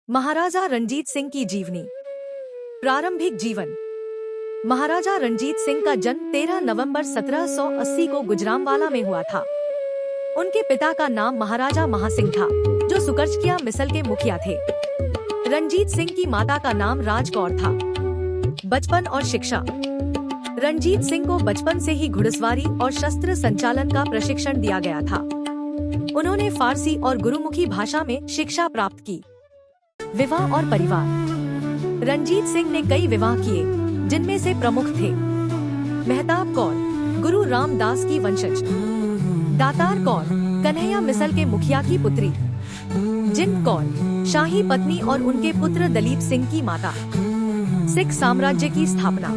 महाराजा रणजीत सिंह की जीवनी। प्रारंभिक जीवन। महाराजा रणजीत सिंह का जन्म 13 नवंबर 1780 को गुजरांवाला में हुआ था। उनके पिता का नाम महाराजा महासिंह था, जो सुकर्जकिया मिसल के मुखिया थे। रणजीत सिंह की माता का नाम राजकौर था। बचपन और शिक्षा। रणजीत सिंह को बचपन से ही घुड़सवारी और शस्त्र संचालन का प्रशिक्षण दिया गया था। उन्होंने फारसी और गुरुमुखी भाषा में शिक्षा प्राप्त की। विवाह और परिवार। रणजीत सिंह ने कई विवाह किए, जिनमें से प्रमुख थे मेहताब कौर, गुरु रामदास की वंशज; दातार कौर, कन्हैया मिसल के मुखिया की पुत्री; जिंद कौर, शाही पत्नी और उनके पुत्र दलीप सिंह की माता। सिख साम्राज्य की स्थापना।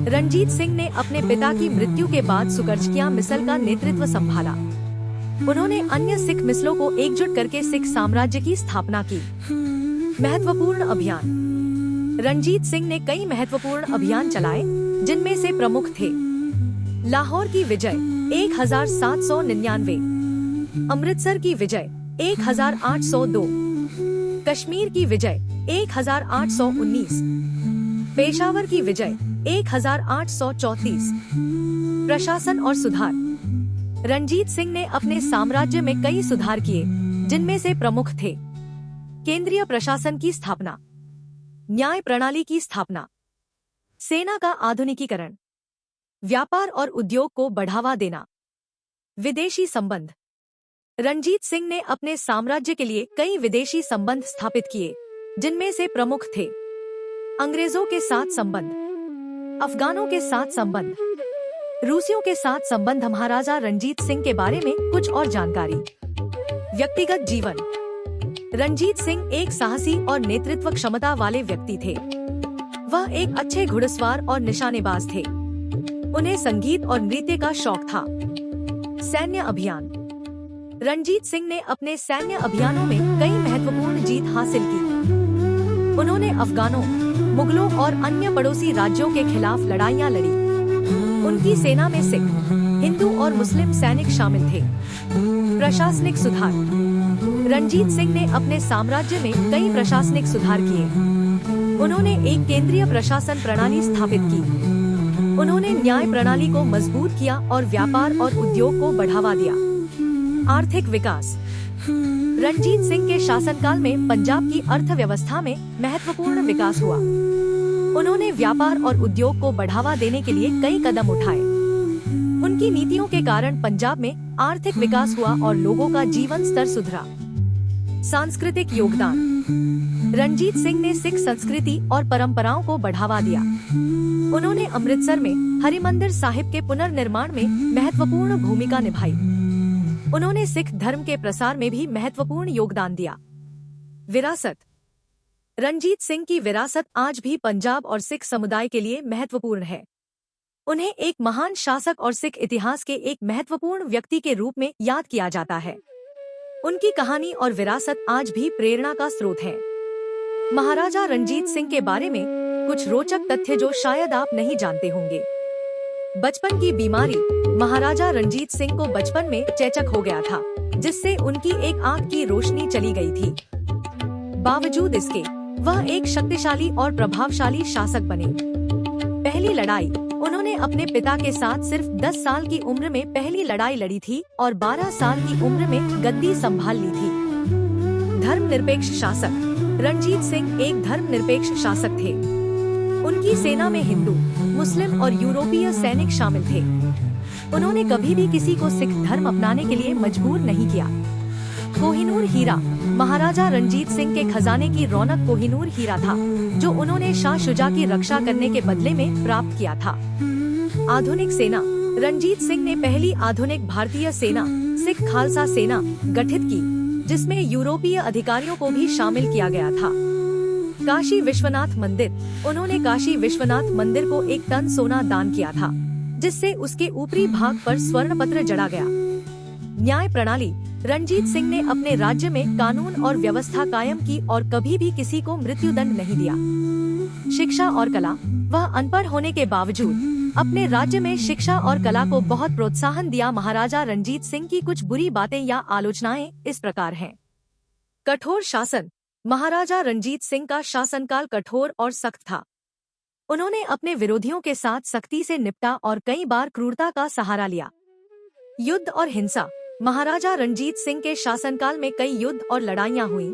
रणजीत सिंह ने अपने पिता की मृत्यु के बाद सुकर्जकिया मिसल का नेतृत्व संभाला। उन्होंने अन्य सिख मिसलों को एकजुट करके सिख साम्राज्य की स्थापना की। महत्वपूर्ण अभियान। रणजीत सिंह ने कई महत्वपूर्ण अभियान चलाए, जिनमें से प्रमुख थे लाहौर की विजय 1799, अमृतसर की विजय 1802, कश्मीर की विजय 1819, पेशावर की विजय 1834। प्रशासन और सुधार। रणजीत सिंह ने अपने साम्राज्य में कई सुधार किए, जिनमें से प्रमुख थे केंद्रीय प्रशासन की स्थापना, न्याय प्रणाली की स्थापना, सेना का आधुनिकीकरण, व्यापार और उद्योग को बढ़ावा देना, विदेशी संबंध। रणजीत सिंह ने अपने साम्राज्य के लिए कई विदेशी संबंध स्थापित किए, जिनमें से प्रमुख थे अंग्रेजों के साथ संबंध, अफगानों के साथ संबंध, रूसियों के साथ संबंध। महाराजा रणजीत सिंह के बारे में कुछ और जानकारी। व्यक्तिगत जीवन। रणजीत सिंह एक साहसी और नेतृत्व क्षमता वाले व्यक्ति थे। वह एक अच्छे घुड़सवार और निशानेबाज थे। उन्हें संगीत और नृत्य का शौक था। सैन्य अभियान। रणजीत सिंह ने अपने सैन्य अभियानों में कई महत्वपूर्ण जीत हासिल की। उन्होंने अफगानों, मुगलों और अन्य पड़ोसी राज्यों के खिलाफ लड़ाइयाँ लड़ी। उनकी सेना में सिख, हिंदू और मुस्लिम सैनिक शामिल थे। प्रशासनिक सुधार। रणजीत सिंह ने अपने साम्राज्य में कई प्रशासनिक सुधार किए। उन्होंने एक केंद्रीय प्रशासन प्रणाली स्थापित की। उन्होंने न्याय प्रणाली को मजबूत किया और व्यापार और उद्योग को बढ़ावा दिया। आर्थिक विकास। रणजीत सिंह के शासनकाल में पंजाब की अर्थव्यवस्था में महत्वपूर्ण विकास हुआ। उन्होंने व्यापार और उद्योग को बढ़ावा देने के लिए कई कदम उठाए। उनकी नीतियों के कारण पंजाब में आर्थिक विकास हुआ और लोगों का जीवन स्तर सुधरा। सांस्कृतिक योगदान। रणजीत सिंह ने सिख संस्कृति और परंपराओं को बढ़ावा दिया। उन्होंने अमृतसर में हरिमंदिर साहिब के पुनर्निर्माण में महत्वपूर्ण भूमिका निभाई। उन्होंने सिख धर्म के प्रसार में भी महत्वपूर्ण योगदान दिया। विरासत। रणजीत सिंह की विरासत आज भी पंजाब और सिख समुदाय के लिए महत्वपूर्ण है। उन्हें एक महान शासक और सिख इतिहास के एक महत्वपूर्ण व्यक्ति के रूप में याद किया जाता है। उनकी कहानी और विरासत आज भी प्रेरणा का स्रोत है। महाराजा रणजीत सिंह के बारे में कुछ रोचक तथ्य जो शायद आप नहीं जानते होंगे। बचपन की बीमारी। महाराजा रणजीत सिंह को बचपन में चेचक हो गया था, जिससे उनकी एक आंख की रोशनी चली गई थी। बावजूद इसके वह एक शक्तिशाली और प्रभावशाली शासक बने। पहली लड़ाई। उन्होंने अपने पिता के साथ सिर्फ 10 साल की उम्र में पहली लड़ाई लड़ी थी और 12 साल की उम्र में गद्दी संभाल ली थी। धर्मनिरपेक्ष शासक। रणजीत सिंह एक धर्मनिरपेक्ष शासक थे। उनकी सेना में हिंदू, मुस्लिम और यूरोपीय सैनिक शामिल थे। उन्होंने कभी भी किसी को सिख धर्म अपनाने के लिए मजबूर नहीं किया। कोहिनूर हीरा। महाराजा रणजीत सिंह के खजाने की रौनक कोहिनूर हीरा था, जो उन्होंने शाह शुजा की रक्षा करने के बदले में प्राप्त किया था। आधुनिक सेना। रणजीत सिंह ने पहली आधुनिक भारतीय सेना, सिख खालसा सेना, गठित की, जिसमें यूरोपीय अधिकारियों को भी शामिल किया गया था। काशी विश्वनाथ मंदिर। उन्होंने काशी विश्वनाथ मंदिर को 1 टन सोना दान किया था, जिससे उसके ऊपरी भाग पर स्वर्ण पत्र जड़ा गया। न्याय प्रणाली। रणजीत सिंह ने अपने राज्य में कानून और व्यवस्था कायम की और कभी भी किसी को मृत्युदंड नहीं दिया। शिक्षा और कला। वह अनपढ़ होने के बावजूद अपने राज्य में शिक्षा और कला को बहुत प्रोत्साहन दिया। महाराजा रणजीत सिंह की कुछ बुरी बातें या आलोचनाएं इस प्रकार हैं। कठोर शासन। महाराजा रणजीत सिंह का शासनकाल कठोर और सख्त था। उन्होंने अपने विरोधियों के साथ सख्ती से निपटा और कई बार क्रूरता का सहारा लिया। युद्ध और हिंसा। महाराजा रणजीत सिंह के शासनकाल में कई युद्ध और लड़ाइयां हुईं,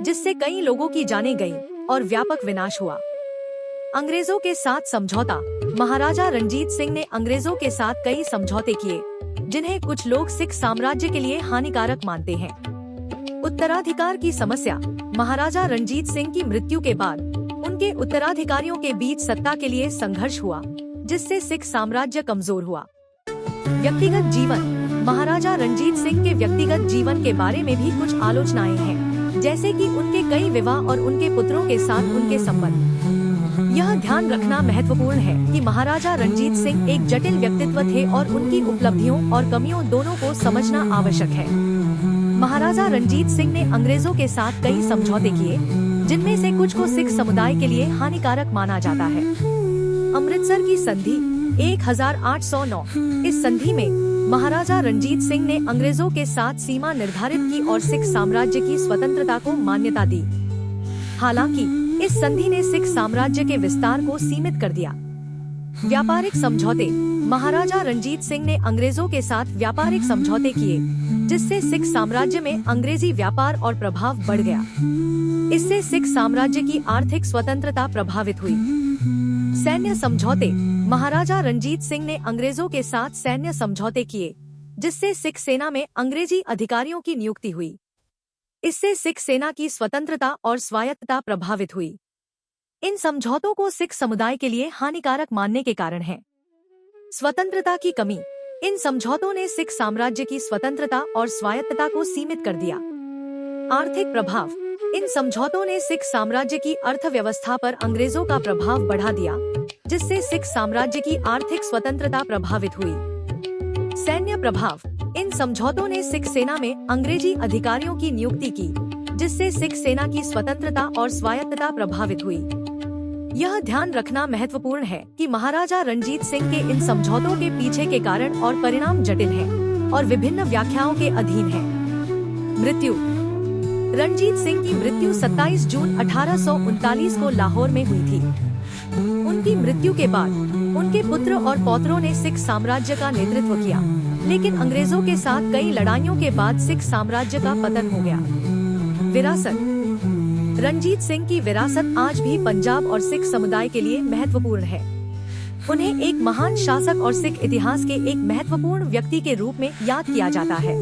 जिससे कई लोगों की जानें गईं और व्यापक विनाश हुआ। अंग्रेजों के साथ समझौता। महाराजा रणजीत सिंह ने अंग्रेजों के साथ कई समझौते किए, जिन्हें कुछ लोग सिख साम्राज्य के लिए हानिकारक मानते हैं। उत्तराधिकार की समस्या। महाराजा रणजीत सिंह की मृत्यु के बाद उनके उत्तराधिकारियों के बीच सत्ता के लिए संघर्ष हुआ, जिससे सिख साम्राज्य कमजोर हुआ। व्यक्तिगत जीवन। महाराजा रणजीत सिंह के व्यक्तिगत जीवन के बारे में भी कुछ आलोचनाएं हैं, जैसे कि उनके कई विवाह और उनके पुत्रों के साथ उनके संबंध। यह ध्यान रखना महत्वपूर्ण है कि महाराजा रणजीत सिंह एक जटिल व्यक्तित्व थे और उनकी उपलब्धियों और कमियों दोनों को समझना आवश्यक है। महाराजा रणजीत सिंह ने अंग्रेजों के साथ कई समझौते किए, जिनमें से कुछ को सिख समुदाय के लिए हानिकारक माना जाता है। अमृतसर की संधि 1809। इस संधि में महाराजा रणजीत सिंह ने अंग्रेजों के साथ सीमा निर्धारित की और सिख साम्राज्य की स्वतंत्रता को मान्यता दी। हालांकि इस संधि ने सिख साम्राज्य के विस्तार को सीमित कर दिया। व्यापारिक समझौते। महाराजा रणजीत सिंह ने अंग्रेजों के साथ व्यापारिक समझौते किए, जिससे सिख साम्राज्य में अंग्रेजी व्यापार और प्रभाव बढ़ गया। इससे सिख साम्राज्य की आर्थिक स्वतंत्रता प्रभावित हुई। सैन्य समझौते। महाराजा रणजीत सिंह ने अंग्रेजों के साथ सैन्य समझौते किए, जिससे सिख सेना में अंग्रेजी अधिकारियों की नियुक्ति हुई। इससे सिख सेना की स्वतंत्रता और स्वायत्तता प्रभावित हुई। इन समझौतों को सिख समुदाय के लिए हानिकारक मानने के कारण है। स्वतंत्रता की कमी। इन समझौतों ने सिख साम्राज्य की स्वतंत्रता और स्वायत्तता को सीमित कर दिया। आर्थिक प्रभाव। इन समझौतों ने सिख साम्राज्य की अर्थव्यवस्था पर अंग्रेजों का प्रभाव बढ़ा दिया, जिससे सिख साम्राज्य की आर्थिक स्वतंत्रता प्रभावित हुई। सैन्य प्रभाव। इन समझौतों ने सिख सेना में अंग्रेजी अधिकारियों की नियुक्ति की, जिससे सिख सेना की स्वतंत्रता और स्वायत्तता प्रभावित हुई। यह ध्यान रखना महत्वपूर्ण है कि महाराजा रणजीत सिंह के इन समझौतों के पीछे के कारण और परिणाम जटिल हैं और विभिन्न व्याख्याओं के अधीन हैं। मृत्यु। रणजीत सिंह की मृत्यु 27 जून 1839 को लाहौर में हुई थी। उनकी मृत्यु के बाद उनके पुत्र और पौत्रों ने सिख साम्राज्य का नेतृत्व किया, लेकिन अंग्रेजों के साथ कई लड़ाइयों के बाद सिख साम्राज्य का पतन हो गया। विरासत। रणजीत सिंह की विरासत आज भी पंजाब और सिख समुदाय के लिए महत्वपूर्ण है। उन्हें एक महान शासक और सिख इतिहास के एक महत्वपूर्ण व्यक्ति के रूप में याद किया जाता है।